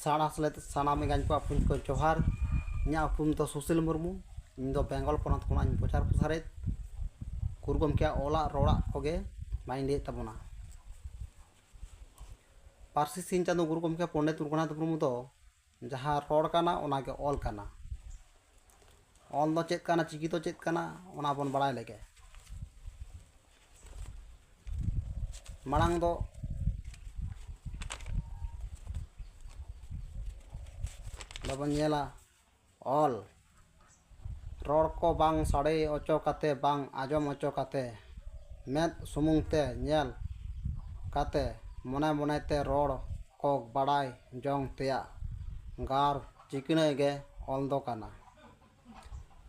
सानाम एंगाñ को आपुन को जोहार इᱧᱟᱹᱜ ᱩᱯᱨᱩᱢ ᱫᱚ ᱥᱩᱥᱤᱞ ᱢᱩᱨᱢᱩ ᱤᱧ ᱫᱚ ᱵᱮᱝᱜᱚᱞ ᱯᱚᱱᱚᱛ ᱠᱷᱚᱱᱟᱜ ᱤᱧ ᱯᱨᱚᱪᱟᱨ ᱯᱨᱚᱥᱟᱨᱮᱫ ᱜᱩᱨᱩ ᱜᱚᱢᱠᱮᱭᱟᱜ ᱚᱞᱟᱜ ᱨᱚᱲᱟᱜ ᱠᱚᱜᱮ ᱵᱟᱹᱧ ᱞᱟᱹᱭᱮᱫ ᱛᱟᱵᱚᱱᱟ। ᱯᱟᱹᱨᱥᱤ ᱥᱤᱧ ᱪᱟᱸᱫᱳ ᱜᱩᱨᱩ ᱜᱚᱢᱠᱮ ᱯᱚᱱᱰᱤᱛ ᱨᱚᱜᱷᱩᱱᱟᱛᱷ ᱢᱩᱨᱢᱩ ᱫᱚ ᱡᱟᱦᱟᱸ ᱨᱚᱲ ᱠᱟᱱᱟ ᱚᱱᱟᱜᱮ ᱚᱞ ᱠᱟᱱᱟ। ᱚᱞ ᱫᱚ ᱪᱮᱫ ᱠᱟᱱᱟ, ᱪᱤᱠᱤ ᱫᱚ ᱪᱮᱫ ᱠᱟᱱᱟ, ᱚᱱᱟ ᱵᱚᱱ ᱵᱟᱲᱟᱭ ᱞᱮᱜᱮ। ᱢᱟᱲᱟᱝ ᱫᱚ ᱵᱟᱵᱚᱱ ᱧᱮᱞᱟ ᱚᱞ रड़ को बांग साड़े ओचो काते बांग आजम ओचो काते मेद सुमुंग ते नेल काते मने मने ते रड़ को बड़ाई जोंग तेया गार चिकने गे ऑल दो काना।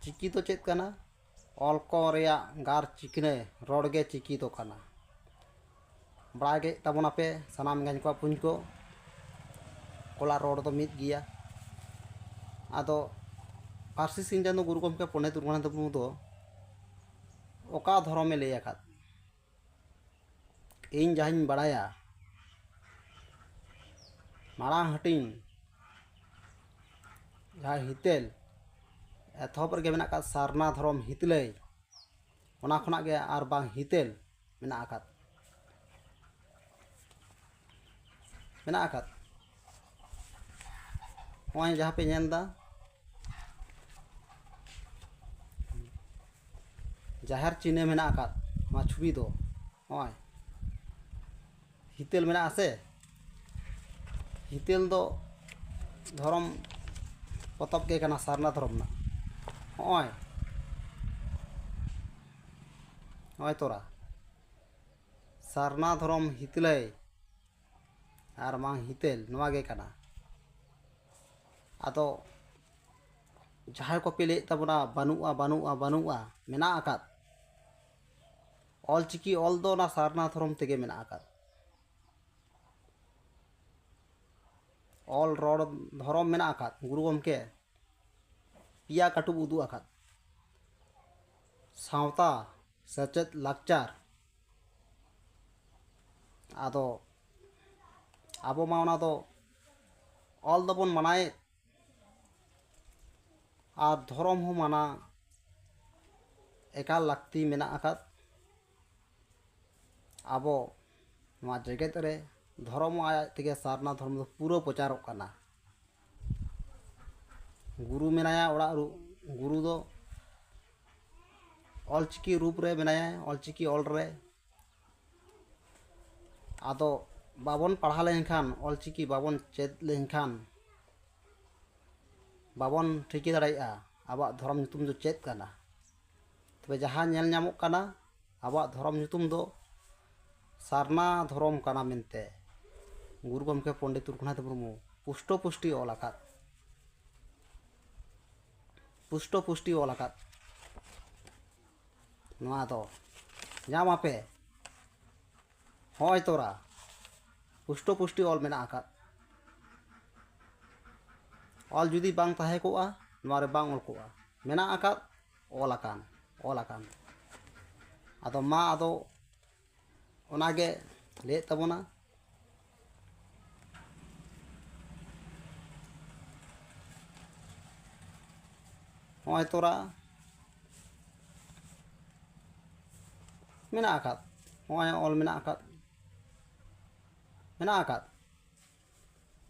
चिकी तो चेत काना ऑल को रेया गार चिकने रड़ गे चिकी तो काना। बड़ा गे तबना पे सनाम गंज को पुंज को कोला रड़ तो मित गिया। आदो पार्सी सिंह चांदो गुरु गमके पंडित रघुनाथ मुर्मू दो ओका धर्मे लय आकाद इन जहां बड़ाया मारांग हटिंग जहां हितेल एथॉप रगे मेना का सारना धर्म हितलय ओना खना गे आर बांग हितेल मेना आकाद ओय जहां पे नेलदा जाहिर चिन्ह मेना आकाद मा छुबी दो ओय हितेल मेना आसे हितेल दो धर्म पतब के काना सारना धर्म ना ओय ओय तोरा सारना धर्म हितलय आर मा हितेल नवा गे काना। आदो जहां को पे ले तबना बानुआ मेना आकाद ऑल चिकी ऑल दो ना सारना धर्म तेगे मेना आकाद। ऑल रड़ धर्म मेना आकाद गुरु गमके पिया काटुब उदु आकाद सावता सचेत लाकचार। आदो आबो मा ओना दो ऑल दबन मनाए आर धर्म हो माना एकाल लाक्ति मेना आकाद। आबो नवा जगत रे धर्म आय तेगे सारना धर्म दो पूरा प्रचारों काना। गुरु मेनाया ओड़ा गुरु दो ऑल चिकी रूप रे मेनाया ऑल चिकी ऑल रे। आदो बाबन पढ़ा लेनखान ऑल चिकी बाबन चेत लेनखान बाबन ठिकी दाड़ाया आबा धर्म नितुम दो चेत काना। तबे जहां नेल ᱧᱟᱢᱚᱜ काना आबा धर्म नितुम दो सारना धर्म काना मेनते गुरु गमके पंडित रघुनाथ मुर्मू पुष्टो पुष्टि ऑल आकाद पुष्टो पुष्टि ऑल आकाद। नवा दो ᱧᱟᱢ आपे होय तोरा पुष्टो पुष्टि ऑल मेना आकाद। ऑल जुदी बांग ताहे कोआ नवा रे बांग ऑल कोआ मेना आकाद ऑल आकान। आदो मा आदो ओनागे ले तबना होय तोरा मेना आकाद होय ऑल मेना आकाद।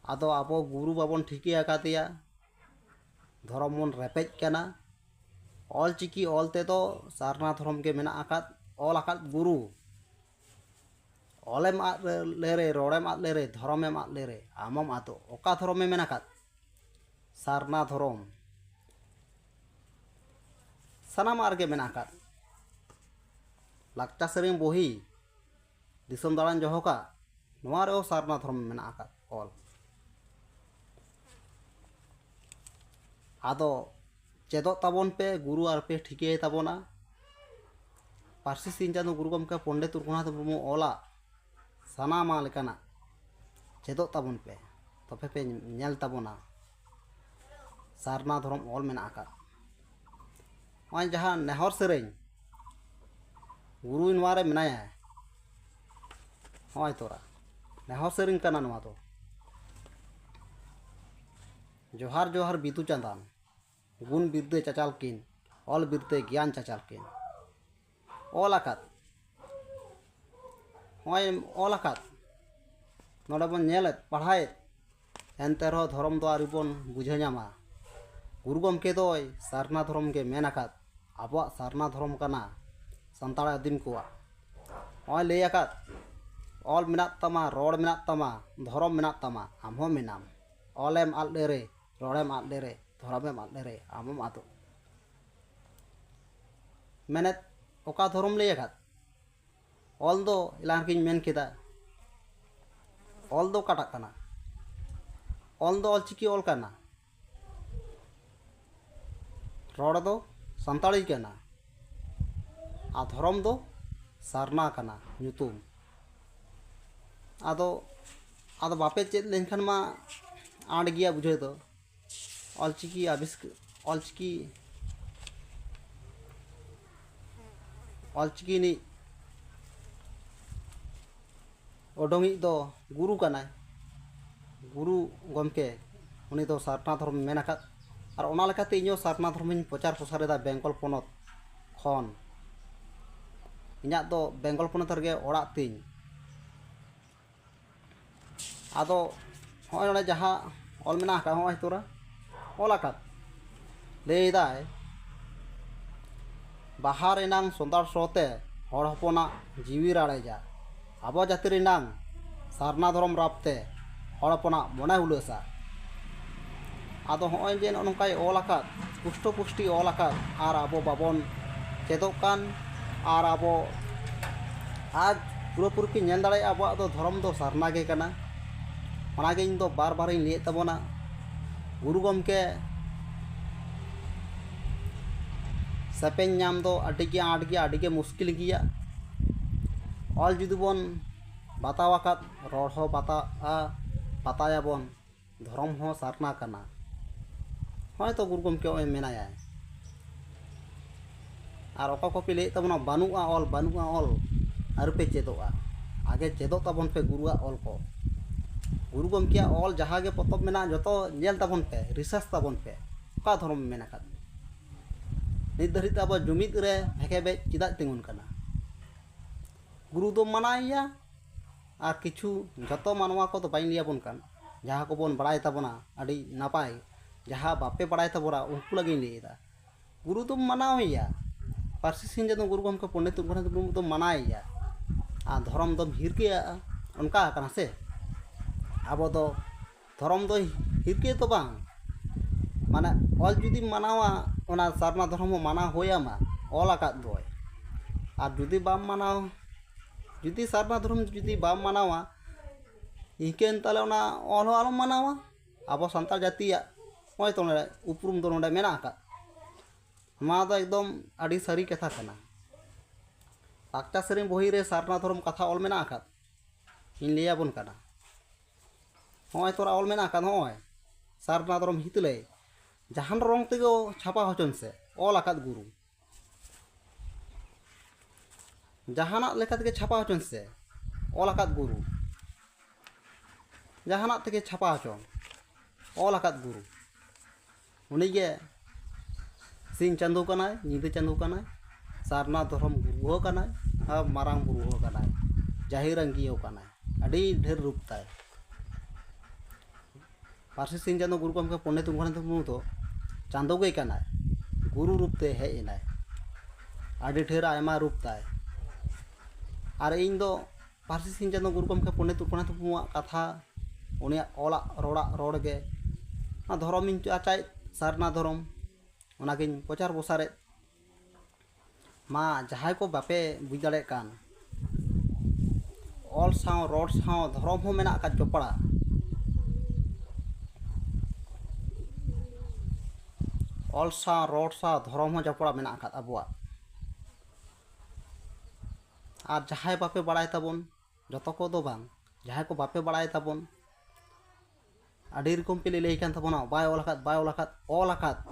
आदो आबो गुरु बाबन ठिकी आकादिया धर्म मन रेपेज काना। ऑल चिकी ऑल ते दो सारना धर्म के मेना आकाद ऑल आकाद गुरु ऑलेम आद लेरे रोड़ेम आद लेरे धर्मेम आद लेरे आमम आदो ओका धर्म में मेना आकाद सारना धर्म सनाम आरगे मेना आकाद। लाक्चा सेरें बोही दिसम दाड़ान जहोका नवा रे सारना धर्म मेना आकाद ऑल। आदो चेदो ताबन पे गुरु आर पे ठिके ताबना पार्सी सिंह चांदो गुरु गमके पंडित रघुनाथ मुर्मू ऑला सानामा लेकाना चेदो ताबन पे तबे पे नेल ताबना सारना धर्म ऑल मेना आकाद। ओय जहां नेहर सेरें गुरु नवा रे मेनाया होय तोरा नेहर सेरें काना नवा दो जोहार जोहार बिदु चांदान गुण बिरदे चाचाल किन ऑल बिरदे ज्ञान चाचाल किन ऑल आकात होय ऑल आकात नोडे बन नेलेत पढ़ाए एनते रहो धर्म दो आरि बन बुझे नामा गुरु गमके दोय सारना धर्म के मेन आकात आबो सारना धर्म कना संताल आदिम कोआ होय ले आकात ऑल मेनात तमा रोड मेनात तमा धर्म मेनात तमा आमहो मेनाम ऑलेम आलडेरे रोडेम आलडेरे धर्मेम आलडेरे आमम आदो मेनेत ओका धर्म ले आकात ऑल दो इलान किन मेन केदा ऑल दो काटा कना ऑल दो ऑलचिकी ऑल कना रोड दो संताली कना आ धर्म दो सारना कना ᱧᱩᱛᱩᱢ आदो आदो बापे चेद लेनखान मा आंड गिया बुझे दो ऑलचिकी ऑलचिकी नि ओडोंगी दो गुरु कनाय गुरु गमके उनी दो सारना धर्म मेनाकात और ओना लेकाते इñो सारना धर्म प्रचार प्रसारेदा बेंगल पोनत खन इñा दो बेंगल पोनत रगे ओड़ा तिन आदो होय ओने जहां ऑल मेना का होय तोरा ऑल आकात लेदाय बाहर एनांग सोंदार सोते हड़ हपना जीवी राड़ेजा आबो जाति रेनांग सारना धर्म रापते हड़ हपना मने हुलसा आदो होय जे नोंकाय ऑल आकात पुष्टो पुष्टि ऑल आकात आर आबो बाबन चेदोक कान आर आबो आज पुरोपुरी की नेल दाड़े आबो दो धर्म दो सारना गे कना ओनागे इन दो बार बार इन लिए तबोना गुरु गमके सपेन नाम दो आडिगे मुश्किल गिया ऑल जुदी बन बातावाकात रोड हो बातायाबन धर्म हो सारना कना होय तो गुरु गमके ओय मेनाया और ओका कपि ले तबोना बानुआ ऑल आरुपे चेदोआ आगे चेदो तबन पे गुरुआ ऑल को गुरु गमकिया ऑल जहागे पतब मेना जतो नेल तबन पे रिसर्च तबन पे का धर्म मेना का नित धरित अब जुमित रे भेके बे चिदा तिंगुन कना गुरु दो मनाइया और किछु जतो मानवा को तो बाइन लिया बन कान जहां को बन बड़ाय तबना अडी नापाय जहां बापे बड़ाय तबरा उनको लगे लेदा गुरु तो मनावैया पारसी सिंह जदो गुरु गमके पंडित रघुनाथ मुर्मू तो मनाइया आ धर्म दो हिरके उनका कना से आबो दो धर्म दो हिरके तो बांग माने ऑल जुदी मनावा ओना सारना धर्म माना होयामा ऑल आकात दोय और जुदी बाम मानाव जुदी सारना धर्म जुदी बाम मानावा इकेन ताले ओना ऑल हो आलम मानावा आबो संताल जातिया होय तो उपरुम दो नोडे मेना आकात मा दो एकदम आडी सारी कथा कना लाक्टा सेरिंग बही रे सारना धर्म कथा ऑल मेना आकात इन लिया बन कना होय तोरा ऑल मेना आकात होय सारना धर्म हितले जहान रंग तेगो छापा होचन से ऑल आकात गुरु जहाना लेका तेगे छापा होचन से ऑल आकात गुरु जहाना तेगे छापा होचन ऑल आकात गुरु उनीगे सिंह चांदो कनाय नीदे चांदो कनाय सारना धर्म गुरु हो कनाय अब मारांग गुरु हो कनाय जाहिर अंगी हो कनाय अडी ढेर रूप ताय पारसी सिंह चांदो गुरु गमके पंडित रघुनाथ मुर्मू तो चांदो गई कनाय गुरु रूप ते हेज एनाय आडी ढेर आयमा रूप ताय और इन दो पारसी सिंह चांदो गुरु गमके पंडित रघुनाथ मुर्मू कथा उनिया ओला रोड़ा रोड़गे धर्म इन आचाय सारना धर्म ओनागिन प्रचार प्रसारे मा जहाय को बापे बुझ दाड़े कान ऑल साव रोड साव धर्म हो मेना का चोपड़ा ऑल सा रोड सा धर्म हो जपड़ा मेना आकात अबुआ और जहाय बापे बड़ाय ताबन जतो को दो बांग जहाय को बापे बड़ाय ताबन आडी रकम पे लई कान ताबना बाय ऑल आकात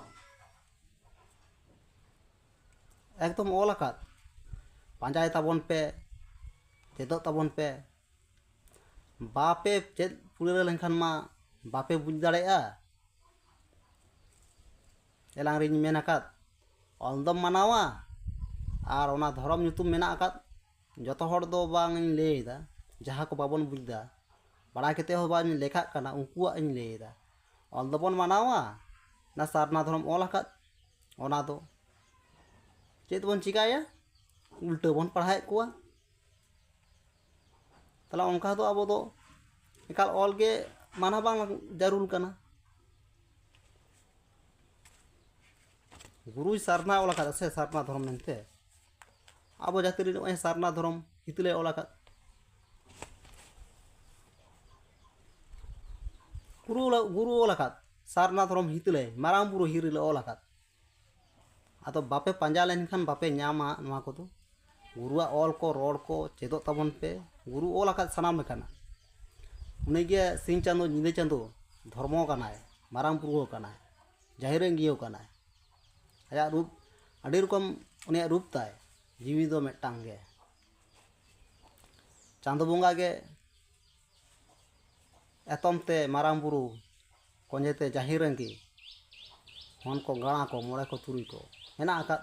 एकदम ऑल आकात पांजाय ताबन पे चेदो ताबन पे बापे चेद पुरे लेनखान मा बापे बुझ दाड़ेया एलांग रिñ मेन आकाद ऑल दम मानावा और ओना धर्म nyutum मेना आकाद जतो हर दो बांग इन लेदा जहां को बाबन बुझदा बड़ा केते हो बांग लेखा कना उनकुआ इन लेदा ऑल दबन मानावा ना सारना धर्म ऑल आकाद ओना दो चेत बन चिकाया उल्टे बन पढ़ाए कुआ तला उनका दो अब दो एकाल ऑल के माना बांग जरूर कना गुरु सारना ओला का से सारना धर्म मेनते अब जाति रे नय सारना धर्म हितले ओला का गुरु ओला का सारना धर्म हितले माराम बुरु हिरिले ओला का आतो बापे पंजा लेन खान बापे न्यामा नवा को तो गुरुआ ऑल को रोड को चेदो तबन पे गुरु ओला का सनाम लेखाना उनेगे सिंह चांदो निदे चांदो धर्मो कनाय माराम बुरु कनाय जाहिरें गियो कनाय आया रूप अड़ी रकम उनिया रूप ताय जीवी दो मेटांग गे चांदो बोंगा गे एतम ते माराम बुरु कोंजेते जाहिरेंगी हन को गाणा को मोड़े को तुरी को हेना आका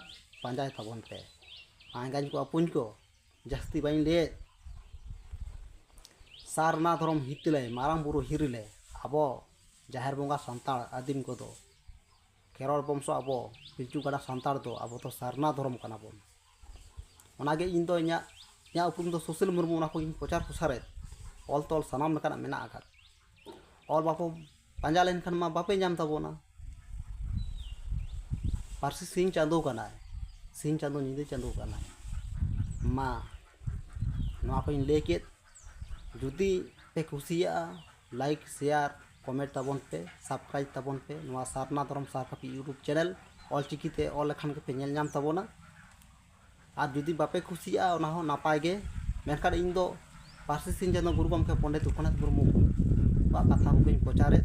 पांजाय तबन पे आंगाज को अपुन को जस्ती बाइन ले सारना धर्म हितले माराम बुरु हिरिले अबो जाहिर बोंगा संताल आदिम को दो केरल बंशो अब पिलचू गड़ा सानतार दो अब तो सारना धर्म कना बोन ओनागे इन दो इया उपरुम दो सुशील मुर्मू ओना को इन प्रचार प्रसारे ऑल तोल सनाम लेकाना मेना आकाद ऑल बापो पांजा लेन खान मा बापे नाम तबोना पारसी सिंह चांदो कना सिंह चांदो निदे चांदो कना मा नवा को इन लेकेत जुदी पे खुशिया लाइक शेयर कमेंट तबन पे सब्सक्राइब तबन पे नवा सारना धर्म सारकापी यूट्यूब चैनल ऑल चिकीते ऑल लेखान के पे नेल नाम तबोना और जुदी बापे खुशिया ओना हो नापाय गे मेनखान इन दो पारसी सिंह चांदो गुरु गमके पंडित उपनाथ मुर्मू बा कथा को प्रचारे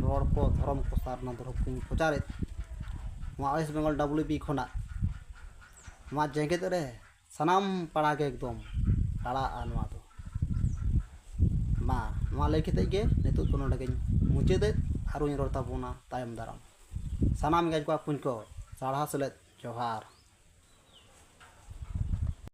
रोड को धर्म को सारना धर्म को प्रचारे वेस्ट बेंगल WB खोना जेगेत रे सनाम पड़ा के एकदम पड़ा दो मा लई केते गे नितु को नोडे मुचादे आरो इन रोता बोना तायम दाराम सनाम गाज को अपुन को साढ़ा सलेत जोहार।